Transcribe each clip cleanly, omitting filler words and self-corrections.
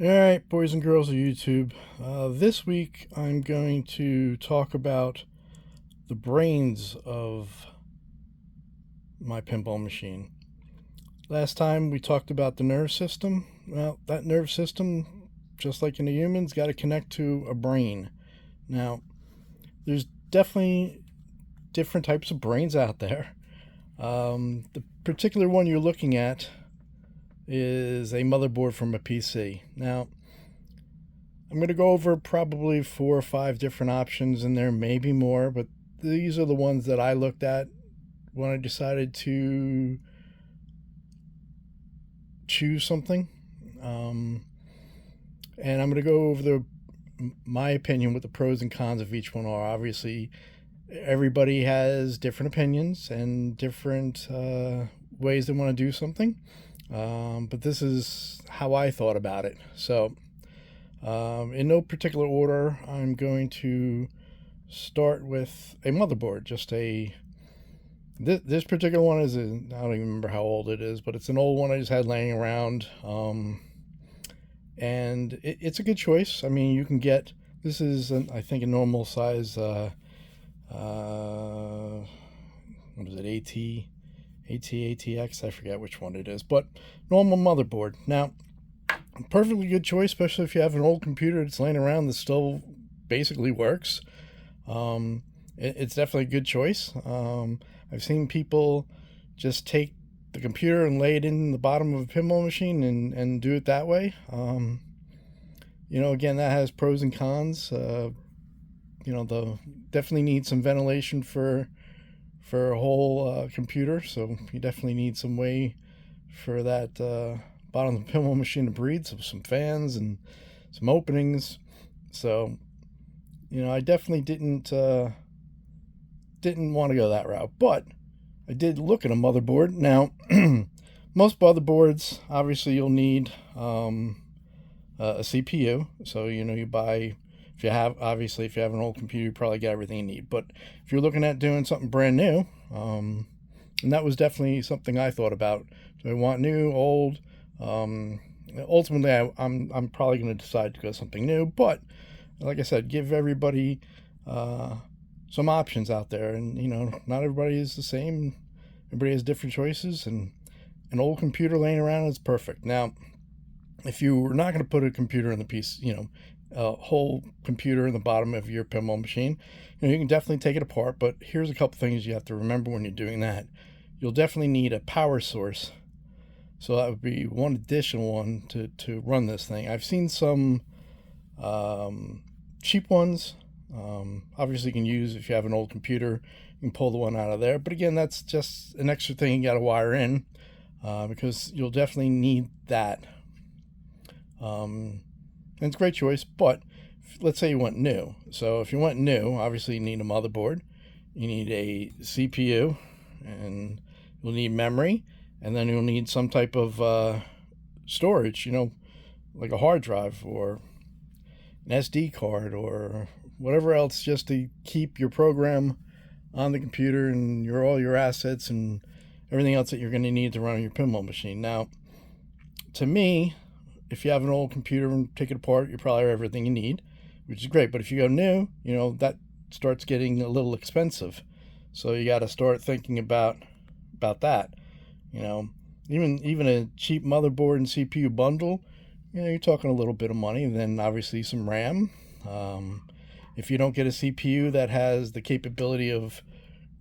Alright, boys and girls of YouTube. This week I'm going to talk about the brains of my pinball machine. Last time we talked about the nerve system. Well, that nerve system, just like in the humans, got to connect to a brain. Now, there's definitely different types of brains out there. The particular one you're looking at is a motherboard from a PC. Now, I'm going to go over probably 4 or 5 different options, and there may be more, but these are the ones that I looked at when I decided to choose something. And I'm going to go over my opinion, what the pros and cons of each one are. Obviously, everybody has different opinions and different ways they want to do something. But this is how I thought about it. So, in no particular order, I'm going to start with a motherboard. This particular one is I don't even remember how old it is, but it's an old one I just had laying around. And it's a good choice. I mean, you can get this is I think a normal size. What is it? ATX? I forget which one it is, but normal motherboard. Now, perfectly good choice, especially if you have an old computer that's laying around that still basically works. It's definitely a good choice. I've seen people just take the computer and lay it in the bottom of a pinball machine and do it that way. Again, that has pros and cons. The definitely need some ventilation for a whole computer, so you definitely need some way for that bottom of the pinball machine to breathe, so some fans and some openings. So, I definitely didn't want to go that route, but I did look at a motherboard. Now, most motherboards, obviously, you'll need a CPU. So, you buy. If you have an old computer, you probably get everything you need. But if you're looking at doing something brand new, and that was definitely something I thought about. Do I want new, old? Ultimately, I'm probably going to decide to go something new. But like I said, give everybody some options out there, and not everybody is the same. Everybody has different choices, and an old computer laying around is perfect. Now, if you were not going to put a computer in the piece, a whole computer in the bottom of your pinball machine, you can definitely take it apart. But here's a couple things you have to remember when you're doing that. You'll definitely need a power source. So that would be one additional one to run this thing. I've seen some cheap ones. Obviously, you can use, if you have an old computer, you can pull the one out of there. But again, that's just an extra thing you got to wire in because you'll definitely need that. And it's a great choice, but let's say you went new. So if you went new, obviously you need a motherboard, you need a CPU, and you'll need memory, and then you'll need some type of storage, like a hard drive or an SD card or whatever else, just to keep your program on the computer and all your assets and everything else that you're going to need to run your pinball machine. Now, to me, if you have an old computer and take it apart, you probably have everything you need, which is great. But if you go new, that starts getting a little expensive. So you got to start thinking about that. Even a cheap motherboard and CPU bundle, you're talking a little bit of money. And then obviously some RAM. If you don't get a CPU that has the capability of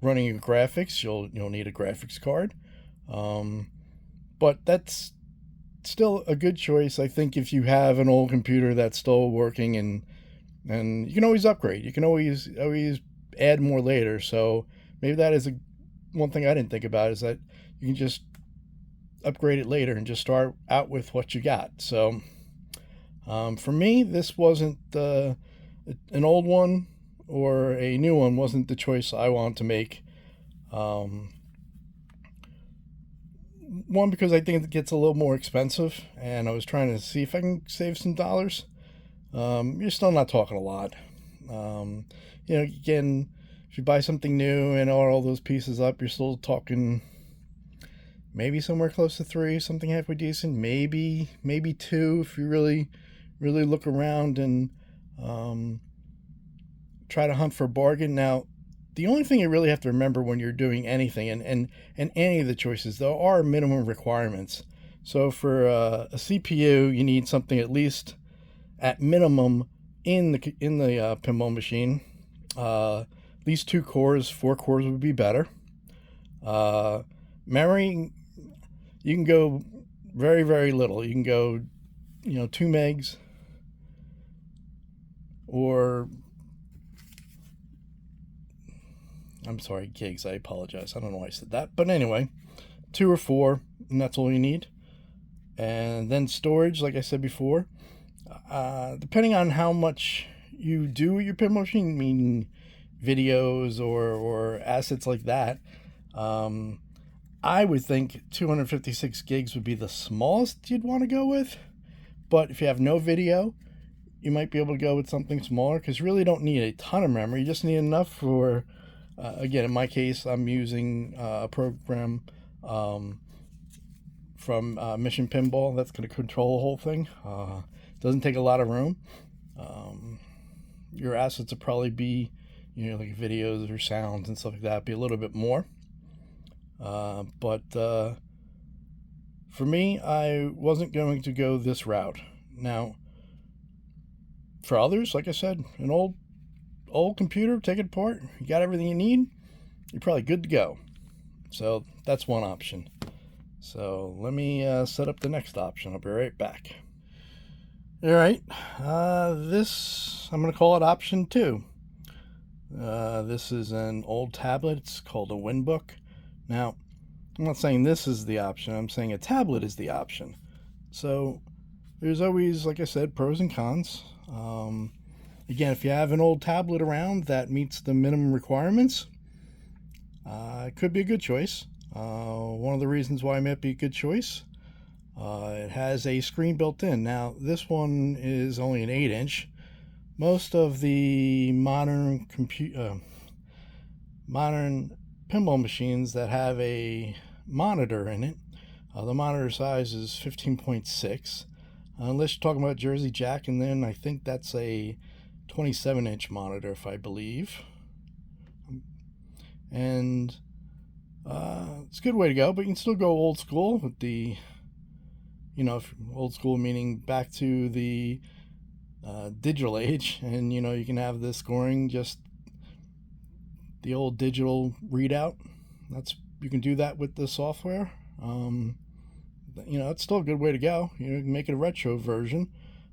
running your graphics, you'll need a graphics card. But that's still a good choice, I think, if you have an old computer that's still working, and you can always upgrade. You can always add more later. So maybe that is one thing I didn't think about, is that you can just upgrade it later and just start out with what you got. So for me, this wasn't an old one or a new one wasn't the choice I wanted to make. One, because I think it gets a little more expensive, and I was trying to see if I can save some dollars. You're still not talking a lot. Again, if you buy something new and all those pieces up, you're still talking maybe somewhere close to 3, something halfway decent, maybe 2 if you really look around and try to hunt for a bargain. Now, the only thing you really have to remember when you're doing anything, and any of the choices, there are minimum requirements. So for a CPU, you need something at least at minimum in the pinball machine. At least 2 cores, 4 cores would be better. Memory, you can go very little. You can go, 2 megs, or I'm sorry, gigs. I apologize. I don't know why I said that. But anyway, 2 or 4, and that's all you need. And then storage, like I said before, depending on how much you do with your pinball machine, meaning videos or assets like that, I would think 256 gigs would be the smallest you'd want to go with. But if you have no video, you might be able to go with something smaller, because you really don't need a ton of memory. You just need enough for, again, in my case, I'm using a program from Mission Pinball that's going to control the whole thing. Doesn't take a lot of room. Your assets will probably be, like videos or sounds and stuff like that, be a little bit more. But for me, I wasn't going to go this route. Now, for others, like I said, an old computer, take it apart, you got everything you need, you're probably good to go. So that's one option. So let me set up the next option. I'll be right back. All right, this, I'm going to call it option 2. This is an old tablet. It's called a Winbook. Now, I'm not saying this is the option. I'm saying a tablet is the option. So there's always, like I said, pros and cons. Again, if you have an old tablet around that meets the minimum requirements, it could be a good choice. One of the reasons why it might be a good choice, it has a screen built in. Now, this one is only an 8-inch. Most of the modern pinball machines that have a monitor in it, the monitor size is 15.6. Unless you're talking about Jersey Jack, and then I think that's a 27-inch monitor, if I believe. And it's a good way to go, but you can still go old school with the, old school meaning back to the digital age, and you can have the scoring just the old digital readout. You can do that with the software. It's still a good way to go. You can make it a retro version,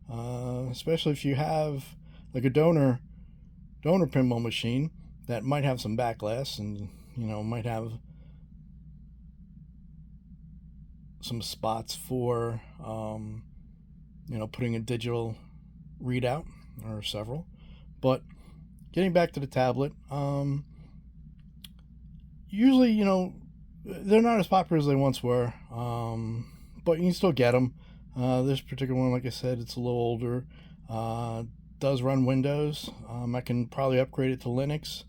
especially if you have like a donor pinball machine that might have some backlash and might have some spots for putting a digital readout, or several. But getting back to the tablet, usually they're not as popular as they once were, but you can still get them. This particular one, like I said, it's a little older, does run Windows. I can probably upgrade it to Linux,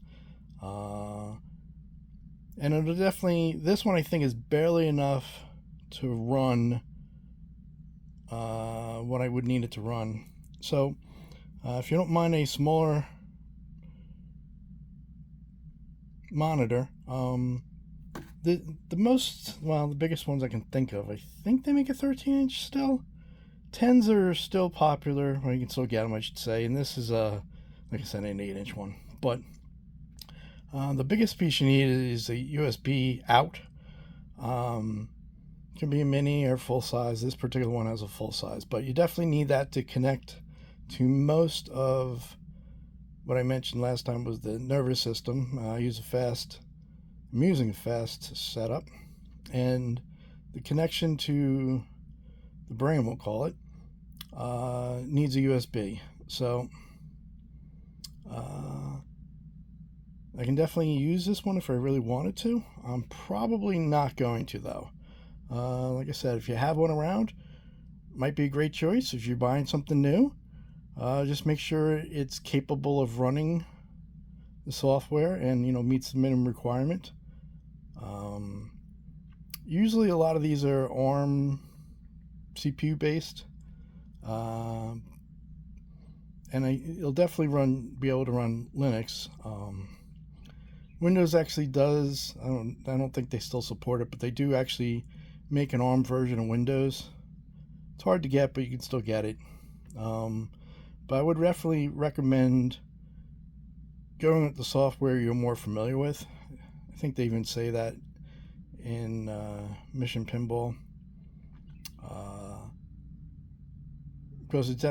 and it'll definitely, this one I think is barely enough to run what I would need it to run. So if you don't mind a smaller monitor, the biggest ones I can think of, I think they make a 13-inch still. 10s are still popular, or you can still get them, I should say. And this is like I said, an 8-inch one. But the biggest piece you need is a USB out. It can be a mini or full size. This particular one has a full size, but you definitely need that to connect to most of what I mentioned last time was the nervous system. I'm using a fast setup, and the connection to the brain, we'll call it, needs a USB. So I can definitely use this one if I really wanted to. I'm probably not going to, though. Like I said, if you have one around, might be a great choice. If you're buying something new, just make sure it's capable of running the software and meets the minimum requirement. Usually a lot of these are ARM CPU based, and it'll definitely be able to run Linux. Windows actually does. I don't think they still support it, but they do actually make an ARM version of Windows. It's hard to get, but you can still get it. But I would definitely recommend going with the software you're more familiar with. I think they even say that in Mission Pinball, because it's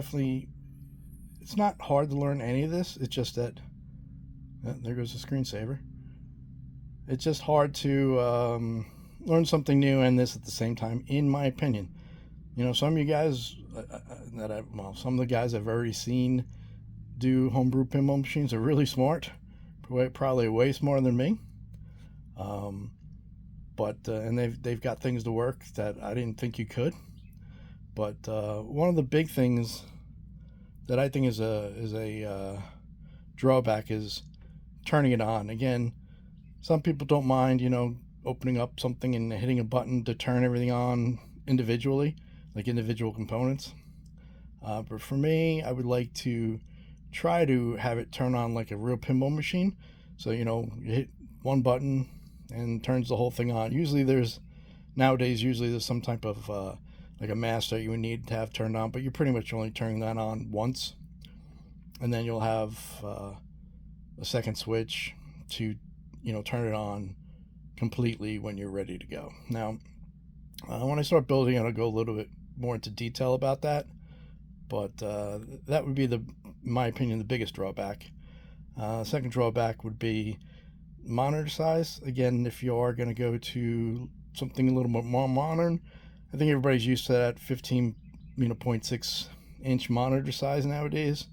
not hard to learn any of this. It's just that there goes the screensaver. It's just hard to learn something new and this at the same time, in my opinion. You know, some of you guys some of the guys I've already seen do homebrew pinball machines are really smart, probably way smarter than me. But they've got things to work that I didn't think you could. But one of the big things that I think is a drawback is turning it on. Again, some people don't mind, opening up something and hitting a button to turn everything on individually, like individual components. But for me, I would like to try to have it turn on like a real pinball machine. So, you hit one button and turns the whole thing on. Nowadays there's some type of like a master you would need to have turned on, but you're pretty much only turning that on once. And then you'll have a second switch to, turn it on completely when you're ready to go. Now, when I start building, I'll go a little bit more into detail about that. But that would be, in my opinion, the biggest drawback. Second drawback would be monitor size. Again, if you are going to go to something a little bit more modern, I think everybody's used to that 15.6 inch monitor size nowadays.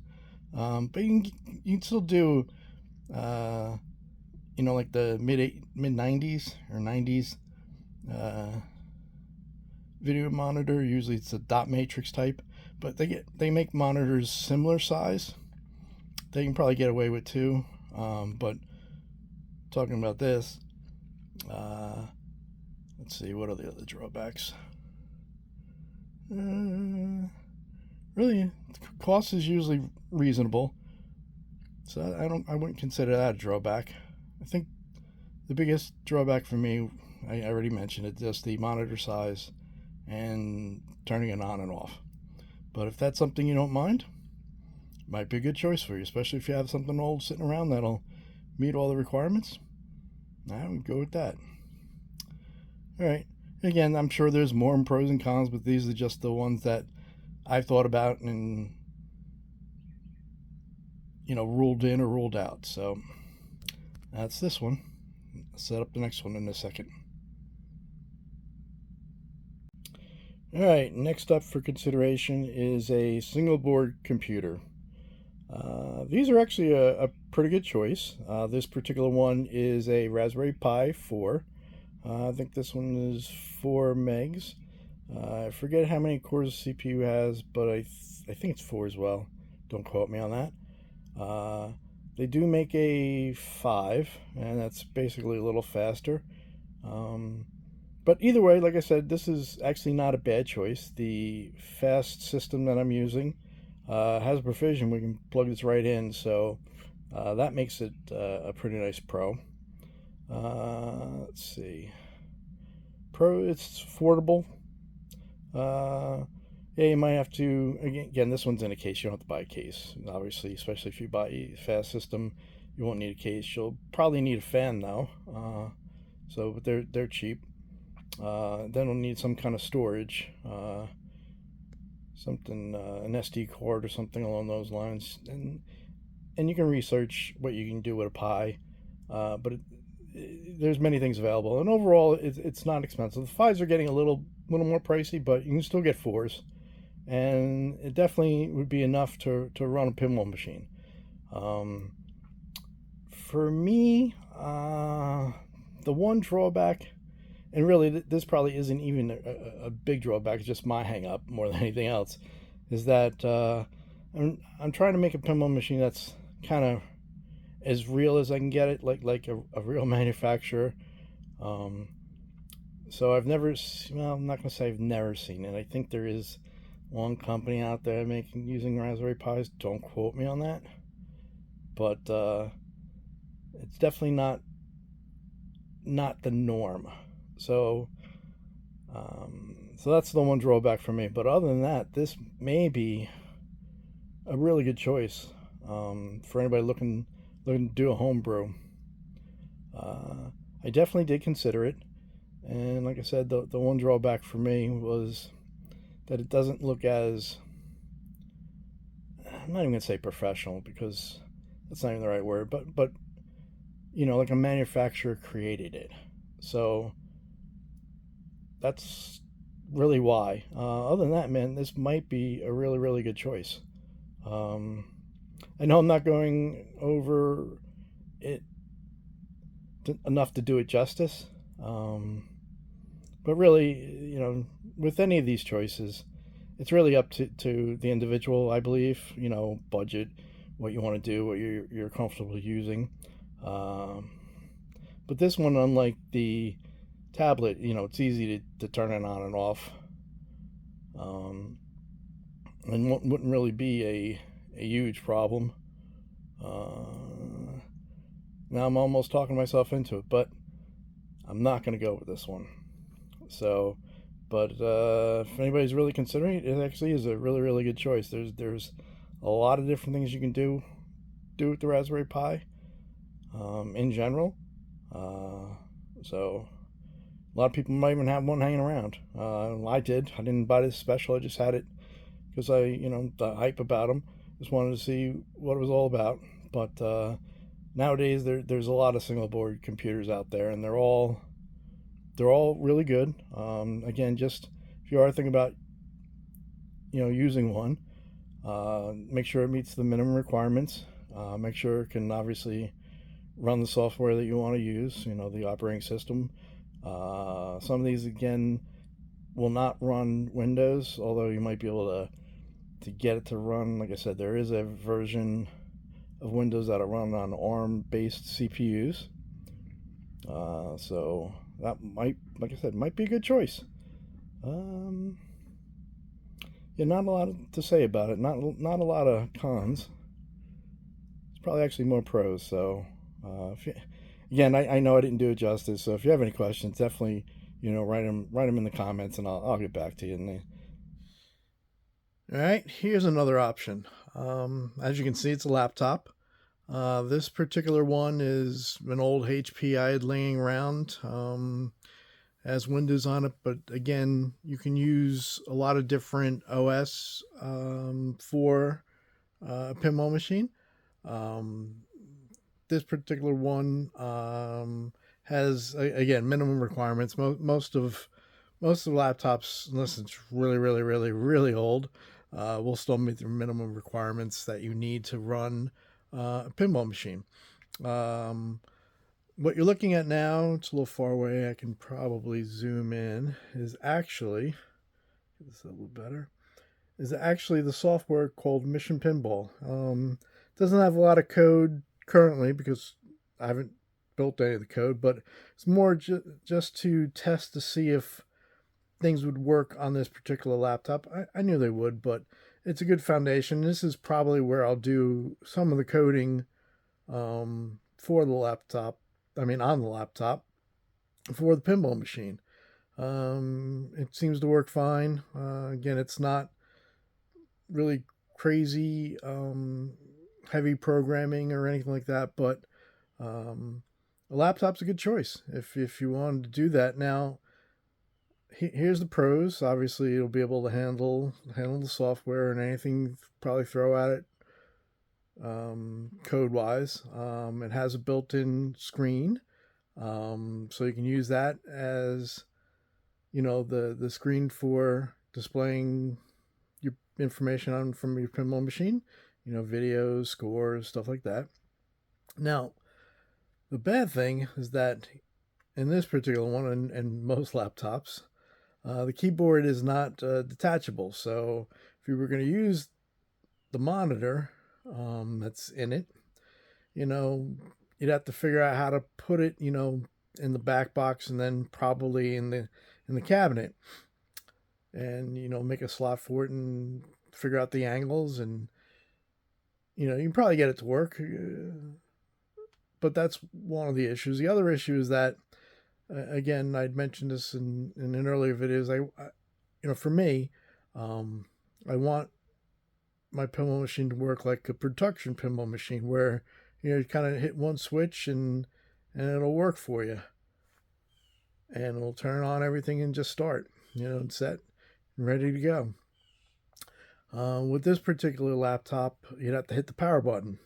But you can still do, like the mid 90s or 90s video monitor. Usually it's a dot matrix type, but they make monitors similar size. They can probably get away with too. But talking about this, let's see, what are the other drawbacks? Really, cost is usually reasonable, so I wouldn't consider that a drawback. I think the biggest drawback for me, I already mentioned it, just the monitor size and turning it on and off. But if that's something you don't mind, it might be a good choice for you, especially if you have something old sitting around that'll meet all the requirements. I would go with that. All right. Again, I'm sure there's more pros and cons, but these are just the ones that I've thought about and, ruled in or ruled out. So that's this one. I'll set up the next one in a second. All right, next up for consideration is a single board computer. These are actually a pretty good choice. This particular one is a Raspberry Pi 4. I think this one is 4 megs. I forget how many cores the CPU has, but I think it's 4 as well. Don't quote me on that. They do make a 5, and that's basically a little faster. But either way, like I said, this is actually not a bad choice. The fast system that I'm using has a provision. We can plug this right in, so that makes it a pretty nice pro. Let's see. It's affordable. Yeah, you might have to, again, this one's in a case. You don't have to buy a case, obviously, especially if you buy a fast system. You won't need a case. You'll probably need a fan, though. But they're cheap. Then we'll need some kind of storage, something, an SD card or something along those lines. And you can research what you can do with a Pi, but there's many things available. And overall, it's not expensive. The 5s are getting a little more pricey, but you can still get 4s. And it definitely would be enough to run a pinball machine. For me, the one drawback, and really this probably isn't even a big drawback, it's just my hang up more than anything else, is that I'm trying to make a pinball machine that's kind of as real as I can get it, like a real manufacturer. So I've never, well, I'm not going to say I've never seen it. I think there is one company out there using Raspberry Pis. Don't quote me on that, but it's definitely not the norm. So so that's the one drawback for me. But other than that, this may be a really good choice for anybody looking to do a homebrew. I definitely did consider it, and like I said, the one drawback for me was that it doesn't look as, I'm not even gonna say professional because that's not even the right word, but like a manufacturer created it. So that's really why. Other than that, man, this might be a really, really good choice. Um, I know I'm not going over it enough to do it justice, but really, with any of these choices, it's really up to the individual, I believe. Budget, what you want to do, what you're comfortable using. Um, but this one, unlike the tablet, it's easy to turn it on and off, um, and wouldn't really be a huge problem. Now I'm almost talking myself into it, but I'm not going to go with this one. So, but if anybody's really considering it, it actually is a really, really good choice. There's a lot of different things you can do with the Raspberry Pi in general. So a lot of people might even have one hanging around. I did. I didn't buy this special. I just had it because the hype about them. Just wanted to see what it was all about. But nowadays there's a lot of single board computers out there, and they're all really good. Again, just if you are thinking about using one, make sure it meets the minimum requirements. Make sure it can obviously run the software that you want to use. The operating system. Some of these again will not run Windows, although you might be able to get it to run. Like I said, there is a version of Windows that'll run on ARM-based CPUs. So that might, like I said, might be a good choice. Yeah, not a lot to say about it. Not a lot of cons. It's probably actually more pros. So, again, I know I didn't do it justice. So if you have any questions, definitely write them in the comments, and I'll get back to you. All right, here's another option. As you can see, it's a laptop. This particular one is an old HP I had laying around. Has Windows on it, but again, you can use a lot of different OS for a pinball machine. This particular one has, again, minimum requirements. Most of the laptops, unless it's really, really, really, really old, will still meet the minimum requirements that you need to run a pinball machine. What you're looking at now, it's a little far away. I can probably zoom in. Is actually, get this a little better. Is actually the software called Mission Pinball. Doesn't have a lot of code currently because I haven't built any of the code, but it's more just to test to see if things would work on this particular laptop. I knew they would, but it's a good foundation. This is probably where I'll do some of the coding for the laptop. On the laptop for the pinball machine. It seems to work fine. Again, it's not really crazy heavy programming or anything like that, but a laptop's a good choice if you wanted to do that. Now, here's the pros. Obviously, it'll be able to handle the software and anything you probably throw at it code wise. It has a built-in screen, so you can use that as the screen for displaying your information from your pinball machine, videos, scores, stuff like that. Now, the bad thing is that in this particular one, and most laptops, the keyboard is not detachable. So if you were going to use the monitor that's in it, you'd have to figure out how to put it, in the back box, and then probably in the cabinet, and make a slot for it and figure out the angles, and you can probably get it to work. But that's one of the issues. The other issue is that, again, I'd mentioned this in an earlier video, is for me, I want my pinball machine to work like a production pinball machine, where you kind of hit one switch and it'll work for you, and it'll turn on everything and just start, and set and ready to go. With this particular laptop, you'd have to hit the power button.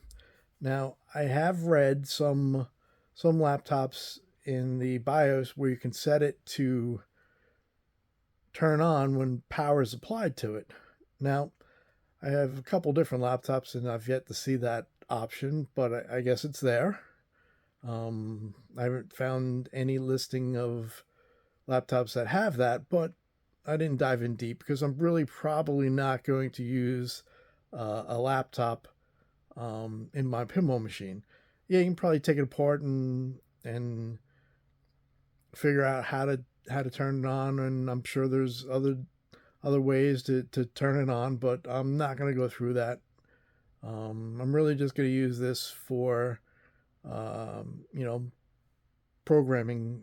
Now, I have read some laptops in the BIOS where you can set it to turn on when power is applied to it. Now, I have a couple different laptops, and I've yet to see that option, but I guess it's there. I haven't found any listing of laptops that have that, but I didn't dive in deep because I'm really probably not going to use a laptop in my pinball machine. Yeah, you can probably take it apart and figure out how to turn it on, and I'm sure there's other ways to turn it on, but I'm not going to go through that. I'm really just going to use this for programming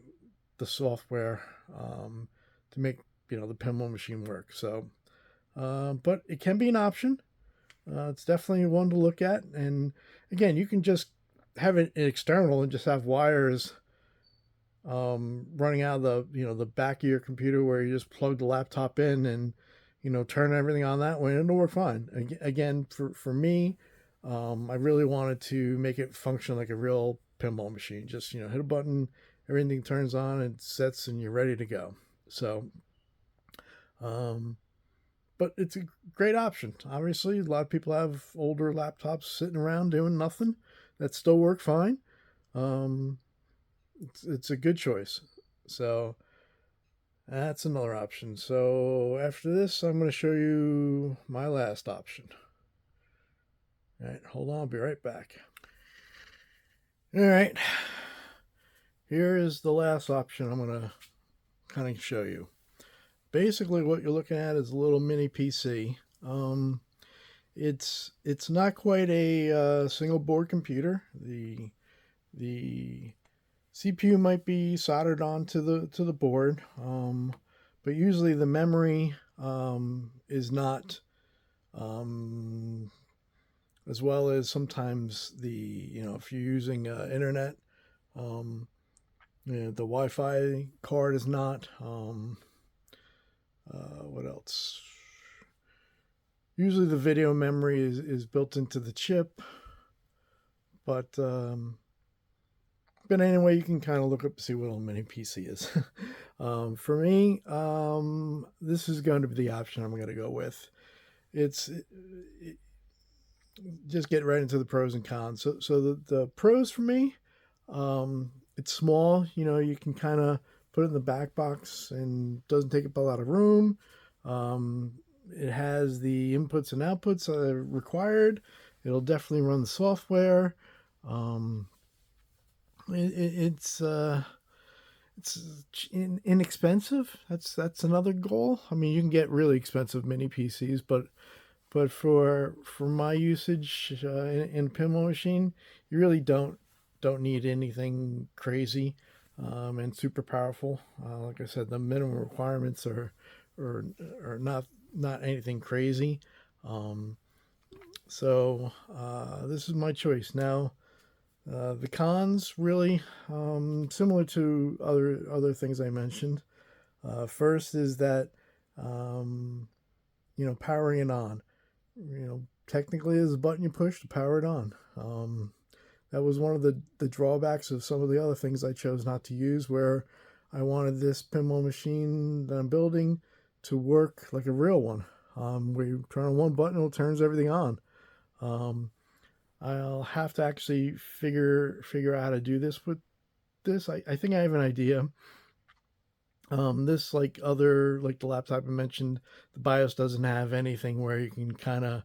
the software to make the pinball machine work. So but it can be an option. It's definitely one to look at, and again, you can just have it external and just have wires running out of the back of your computer, where you just plug the laptop in and turn everything on that way, and it'll work fine. Again, for me, I really wanted to make it function like a real pinball machine. Just hit a button, everything turns on, it sets, and you're ready to go. So but it's a great option. Obviously, a lot of people have older laptops sitting around doing nothing that still work fine. It's a good choice. So that's another option. So after this, I'm going to show you my last option. All right, hold on, I'll be right back. All right, here is the last option I'm going to kind of show you. Basically, what you're looking at is a little mini PC. It's not quite a single board computer. The CPU might be soldered onto the board, but usually the memory is not, as well as sometimes if you're using internet, the Wi-Fi card is not. What else? Usually the video memory is built into the chip, but anyway, you can kind of look up to see what a mini PC is. For me, this is going to be the option I'm going to go with. Just get right into the pros and cons. So the pros for me, it's small. You can kind of put it in the back box and doesn't take up a lot of room. It has the inputs and outputs required. It'll definitely run the software. It's inexpensive. That's another goal. I mean, you can get really expensive mini PCs, but for my usage in a pinball machine, you really don't need anything crazy and super powerful. Like I said, the minimum requirements are not anything crazy. So this is my choice. Now, the cons, really similar to other things I mentioned. First is that powering it on. Technically, there's a button you push to power it on. That was one of the drawbacks of some of the other things I chose not to use, where I wanted this pinball machine that I'm building to work like a real one. Where you turn on one button, it turns everything on. I'll have to actually figure out how to do this with this. I think I have an idea. This, like the laptop I mentioned, the BIOS doesn't have anything where you can kind of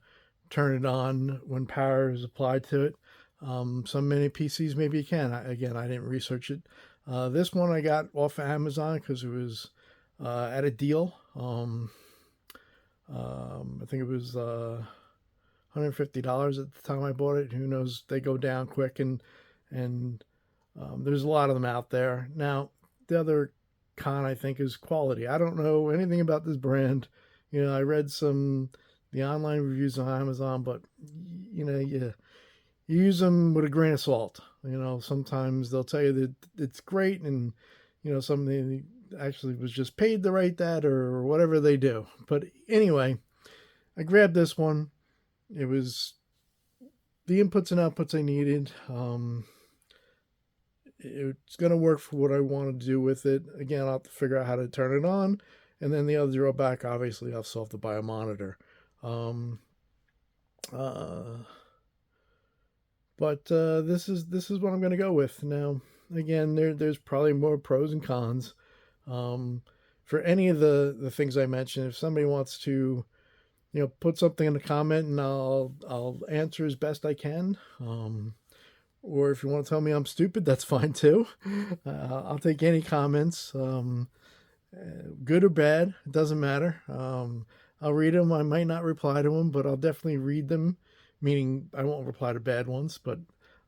turn it on when power is applied to it. Some mini PCs maybe you can. I didn't research it. This one I got off of Amazon because it was at a deal. I think it was $150 at the time I bought it. Who knows? They go down quick, and there's a lot of them out there. Now, the other con I think is quality. I don't know anything about this brand. I read the online reviews on Amazon, but you use them with a grain of salt. Sometimes they'll tell you that it's great, and something actually was just paid to write that or whatever they do. But anyway, I grabbed this one. It was the inputs and outputs I needed. It's going to work for what I want to do with it. Again, I'll have to figure out how to turn it on. And then the other drawback, obviously, I'll still have to buy a monitor. But this is what I'm going to go with. Now, again, there's probably more pros and cons. For any of the things I mentioned, if somebody wants to, put something in the comment, and I'll answer as best I can. Or if you want to tell me I'm stupid, that's fine too. I'll take any comments, good or bad. It doesn't matter. I'll read them. I might not reply to them, but I'll definitely read them. Meaning I won't reply to bad ones, but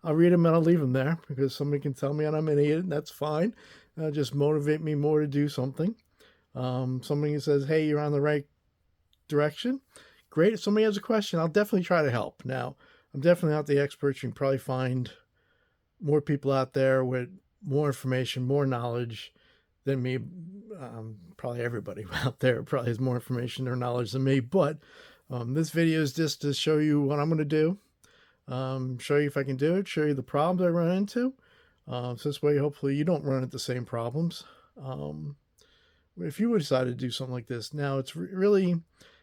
I'll read them and I'll leave them there because somebody can tell me I'm an idiot, and that's fine. Just motivate me more to do something. Somebody who says, hey, you're on the right direction. Great. If somebody has a question, I'll definitely try to help. Now, I'm definitely not the expert. You can probably find more people out there with more information, more knowledge than me. Probably everybody out there probably has more information or knowledge than me, but this video is just to show you what I'm going to do, show you if I can do it, show you the problems I run into. So this way, hopefully you don't run into the same problems. If you would decide to do something like this, now it's really,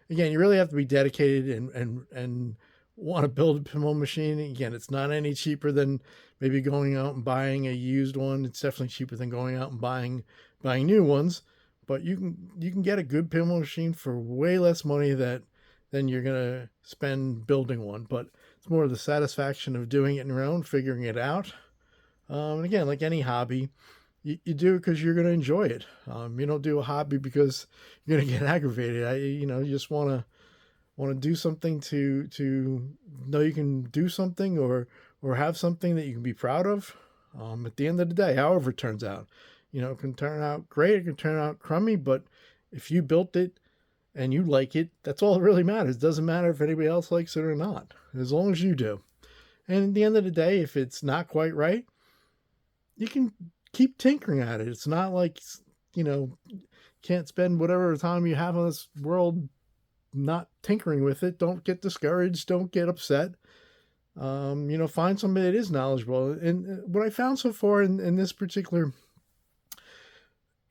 again, you really have to be dedicated and want to build a pinball machine. Again, it's not any cheaper than maybe going out and buying a used one. It's definitely cheaper than going out and buying new ones. But you can get a good pinball machine for way less money than you're gonna spend building one. But it's more of the satisfaction of doing it on your own, figuring it out. And again, like any hobby, you do it because you're going to enjoy it. You don't do a hobby because you're going to get aggravated. You just want to do something to know you can do something or have something that you can be proud of. At the end of the day, however it turns out, it can turn out great. It can turn out crummy, but if you built it and you like it, that's all that really matters. It doesn't matter if anybody else likes it or not, as long as you do. And at the end of the day, if it's not quite right, you can keep tinkering at it. It's not like, can't spend whatever time you have on this world not tinkering with it. Don't get discouraged. Don't get upset. Find somebody that is knowledgeable. And what I found so far in this particular,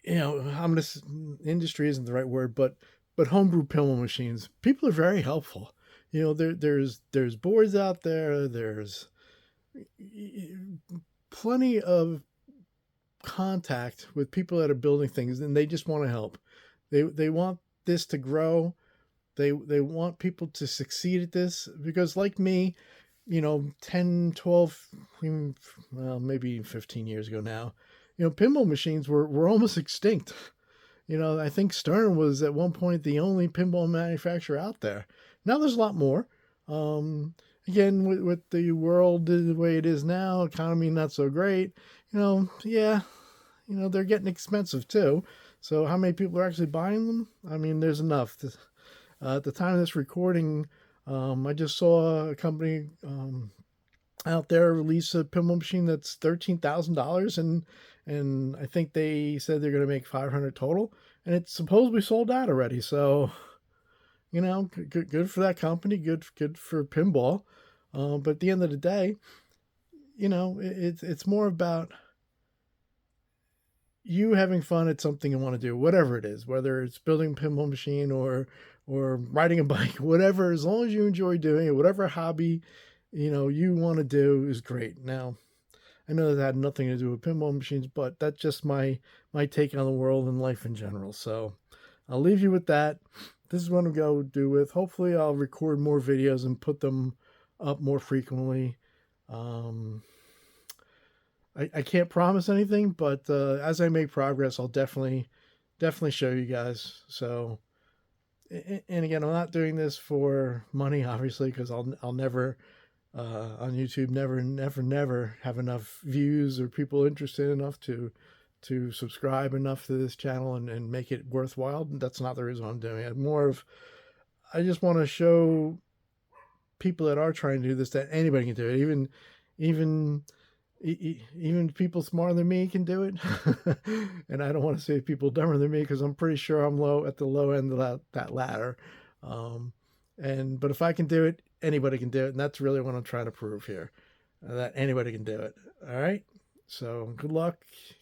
industry isn't the right word, but homebrew pinball machines, people are very helpful. There's boards out there. There's plenty of contact with people that are building things, and they just want to help. They want this to grow. They want people to succeed at this because, like me, 10, 12, well, maybe 15 years ago now, pinball machines were almost extinct. I think Stern was at one point the only pinball manufacturer out there. Now there's a lot more. Again, with the world the way it is now, economy not so great, they're getting expensive too. So how many people are actually buying them? I mean, there's enough. At the time of this recording, I just saw a company out there release a pinball machine that's $13,000, and I think they said they're going to make 500 total, and it's supposedly sold out already. So, good for that company, good for pinball. But at the end of the day, it's more about you having fun at something you want to do, whatever it is, whether it's building a pinball machine or riding a bike, whatever, as long as you enjoy doing it, whatever hobby, you want to do is great. Now, I know that had nothing to do with pinball machines, but that's just my take on the world and life in general. So I'll leave you with that. This is what I'm going to do with. Hopefully I'll record more videos and put them up more frequently. I can't promise anything, but as I make progress, I'll definitely show you guys. So, and again, I'm not doing this for money, obviously, because I'll never on YouTube never have enough views or people interested enough to subscribe enough to this channel and make it worthwhile. That's not the reason I'm doing it. More of I just want to show people that are trying to do this that anybody can do it. Even even people smarter than me can do it. And I don't want to say people dumber than me because I'm pretty sure I'm low at the low end of that ladder. Um, but if I can do it, anybody can do it, and that's really what I'm trying to prove here, that anybody can do it. All right. So good luck.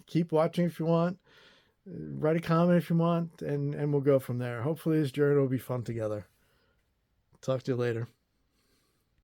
Keep watching if you want. Write a comment if you want, and we'll go from there. Hopefully this journey will be fun together. Talk to you later.